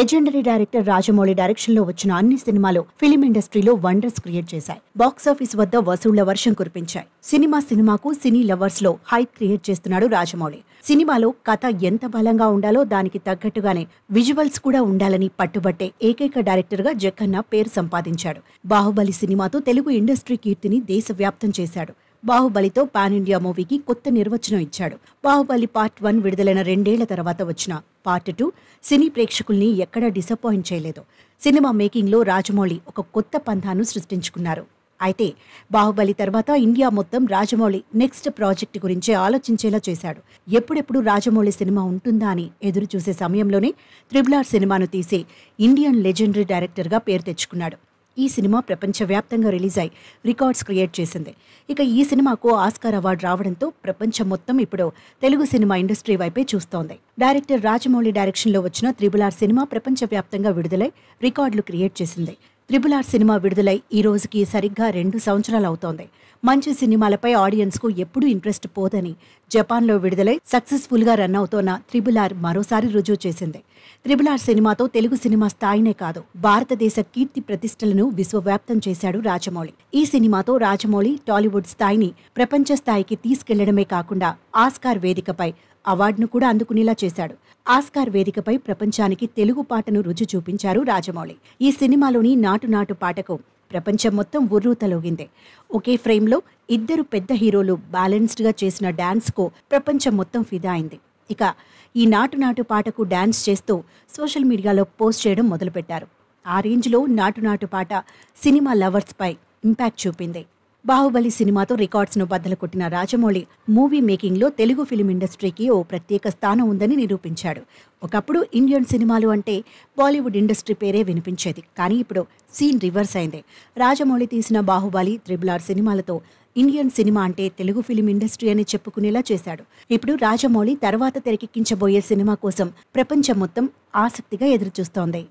Legendary director Rajamouli direction లో వచ్చిన అన్ని సినిమాలు ఫిలిం ఇండస్ట్రీలో వండర్స్ క్రియేట్ చేశాయి. బాక్సాఫీస్ వద్ద వసూళ్ల వర్షం కురిపించాయి. సినిమాకు సినీ లవర్స్ లో హైప్ క్రియేట్ చేస్తున్నాడు రాజమౌళి. సినిమాలో కథ ఎంత బలంగా ఉండాలో దానికి తగ్గట్టుగానే విజువల్స్ కూడా ఉండాలని పట్టుబట్టే ఏకైక డైరెక్టర్ గా జక్కన్న పేరు సంపాదించాడు. బాహుబలి సినిమాతో తెలుగు ఇండస్ట్రీ కీర్తిని దేశవ్యాప్తం చేశాడు. బాహుబలితో పాన్ ఇండియా మూవీకి కొత్త నిర్వచనం ఇచ్చాడు. బాహుబలి పార్ట్ 1 విడుదలైన 2 ఏళ్ల తర్వాత వచ్చిన పార్ట్ 2 సినీ ప్రేక్షకుల్ని ఎక్కడా డిసప్పాయింట్ చేయలేదు. సినిమా మేకింగ్ లో రాజమౌళి ఒక కొత్త పంథాను సృష్టించుకున్నారు. అయితే బాహుబలి తర్వాత ఇండియా మొత్తం రాజమౌళి నెక్స్ట్ ప్రాజెక్ట్ గురించి ఆలోచించేలా చేశాడు. ఎప్పుడెప్పుడు రాజమౌళి సినిమా ఉంటుందా అని ఎదురు చూసే సమయంలోనే RRR సినిమాను తీసి ఇండియన్ లెజెండరీ డైరెక్టర్గా పేరు తెచ్చుకున్నాడు. ఈ సినిమా ప్రపంచవ్యాప్తంగా రిలీజ్ అయి రికార్డ్స్ క్రియేట్ చేసింది. ఇక ఈ సినిమాకు ఆస్కార్ అవార్డు రావడంతో ప్రపంచం మొత్తం ఇప్పుడు తెలుగు సినిమా ఇండస్ట్రీ వైపే చూస్తోంది. డైరెక్టర్ రాజమౌళి డైరెక్షన్లో వచ్చిన RRR సినిమా ప్రపంచవ్యాప్తంగా విడుదలై రికార్డులు క్రియేట్ చేసింది. RRR సినిమా విడుదలై ఈ రోజుకి సరిగ్గా 2 సంవత్సరాలు అవుతోంది. మంచి సినిమాలపై ఆడియన్స్ కు ఎప్పుడూ ఇంట్రెస్ట్ పోదని జపాన్లో విడుదలై సక్సెస్ఫుల్ గా రన్ అవుతోన్న RRR మరోసారి రుజువు చేసింది. RRR సినిమాతో తెలుగు సినిమా స్థాయినే కాదు, భారతదేశ కీర్తి ప్రతిష్టలను విశ్వవ్యాప్తం చేశాడు రాజమౌళి. ఈ సినిమాతో రాజమౌళి టాలీవుడ్ స్థాయిని ప్రపంచ స్థాయికి తీసుకెళ్లడమే కాకుండా ఆస్కార్ వేదికపై అవార్డును కూడా అందుకునేలా చేశాడు. ఆస్కార్ వేదికపై ప్రపంచానికి తెలుగు పాటను రుచి చూపించారు రాజమౌళి. ఈ సినిమాలోని నాటు నాటు పాటకు ప్రపంచం మొత్తం ఉర్రూతలోగింది. ఒకే ఫ్రేమ్లో ఇద్దరు పెద్ద హీరోలు బ్యాలెన్స్డ్గా చేసిన డాన్స్కు ప్రపంచం మొత్తం ఫిదా అయింది. ఇక ఈ నాటు నాటు పాటకు డాన్స్ చేస్తూ సోషల్ మీడియాలో పోస్ట్ చేయడం మొదలుపెట్టారు. ఆ రేంజ్లో నాటు నాటు పాట సినిమా లవర్స్పై ఇంపాక్ట్ చూపింది. బాహుబలి సినిమాతో రికార్డ్స్ను బద్దలు కొట్టిన రాజమౌళి మూవీ మేకింగ్లో తెలుగు ఫిలిం ఇండస్ట్రీకి ఓ ప్రత్యేక స్థానం ఉందని నిరూపించాడు. ఒకప్పుడు ఇండియన్ సినిమాలు అంటే బాలీవుడ్ ఇండస్ట్రీ పేరే వినిపించేది. కానీ ఇప్పుడు సీన్ రివర్స్ అయింది. రాజమౌళి తీసిన బాహుబలి, RRR సినిమాలతో ఇండియన్ సినిమా అంటే తెలుగు ఫిలిం ఇండస్ట్రీ అని చెప్పుకునేలా చేశాడు. ఇప్పుడు రాజమౌళి తర్వాత తెరకెక్కించబోయే సినిమా కోసం ప్రపంచం మొత్తం ఆసక్తిగా ఎదురుచూస్తోంది.